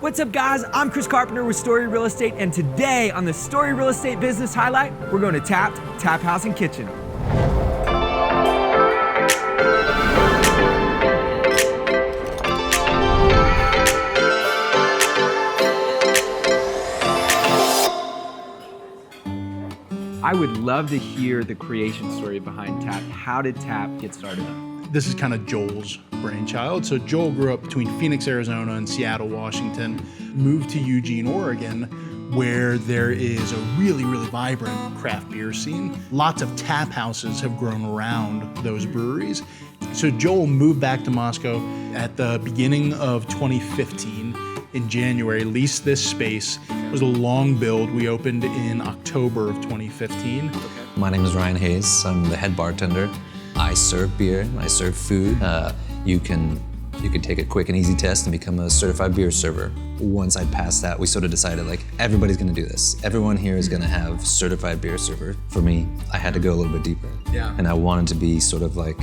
What's up, guys? I'm Chris Carpenter with Story Real Estate, and today on the Story Real Estate Business Highlight, we're going to Taphouse and Kitchen. I would love to hear the creation story behind Tap. How did Tap get started up? This is kind of Joel's brainchild. So Joel grew up between Phoenix, Arizona and Seattle, Washington, moved to Eugene, Oregon, where there is a really, really vibrant craft beer scene. Lots of tap houses have grown around those breweries. So Joel moved back to Moscow at the beginning of 2015. In January, leased this space. It was a long build. We opened in October of 2015. My name is Ryan Hayes. I'm the head bartender. I serve beer, I serve food. You can take a quick and easy test and become a certified beer server. Once I passed that, we sort of decided like, everybody's gonna do this. Everyone here is gonna have certified beer server. For me, I had to go a little bit deeper. Yeah. And I wanted to be sort of like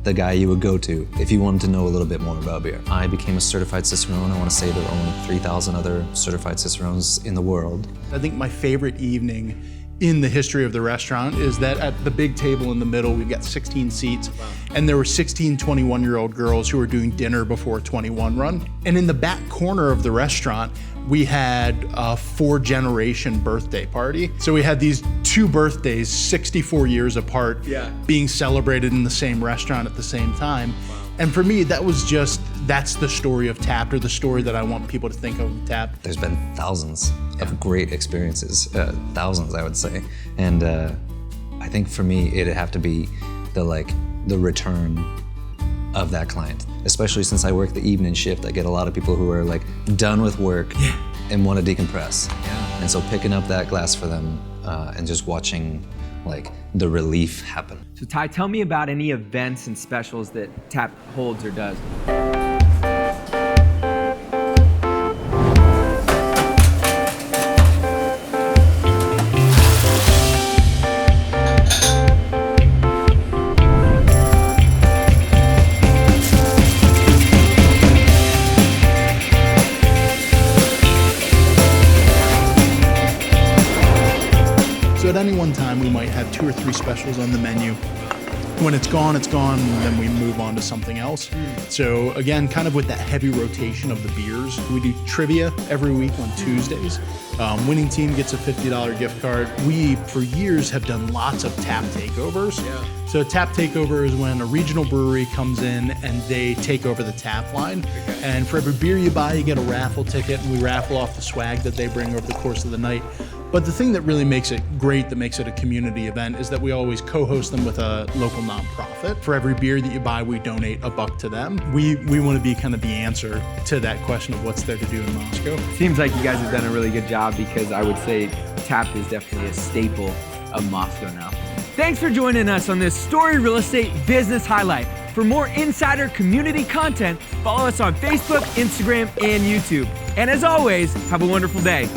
the guy you would go to if you wanted to know a little bit more about beer. I became a certified Cicerone. I want to say there are only 3,000 other certified Cicerones in the world. I think my favorite evening in the history of the restaurant is that at the big table in the middle, we've got 16 seats, and there were 16 21-year-old girls who were doing dinner before a 21 run. And in the back corner of the restaurant, we had a 4-generation birthday party. So we had these 2 birthdays, 64 years apart, being celebrated in the same restaurant at the same time. Wow. And for me, that's the story of Tap, or the story that I want people to think of Tap. There's been thousands of great experiences, thousands I would say. And I think for me, it'd have to be the return of that client. Especially since I work the evening shift, I get a lot of people who are like done with work and want to decompress. And so picking up that glass for them and just watching like the relief happen. So Ty, tell me about any events and specials that Tap holds or does. So at any one time, we might have 2 or 3 specials on the menu. When it's gone, and then we move on to something else. So again, kind of with that heavy rotation of the beers, we do trivia every week on Tuesdays. Winning team gets a $50 gift card. We, for years, have done lots of tap takeovers. So a tap takeover is when a regional brewery comes in and they take over the tap line. And for every beer you buy, you get a raffle ticket, and we raffle off the swag that they bring over the course of the night. But the thing that really makes it great, that makes it a community event, is that we always co-host them with a local nonprofit. For every beer that you buy, we donate $1 to them. We want to be kind of the answer to that question of what's there to do in Moscow. Seems like you guys have done a really good job, because I would say Tap is definitely a staple of Moscow now. Thanks for joining us on this Story Real Estate Business Highlight. For more insider community content, follow us on Facebook, Instagram, and YouTube. And as always, have a wonderful day.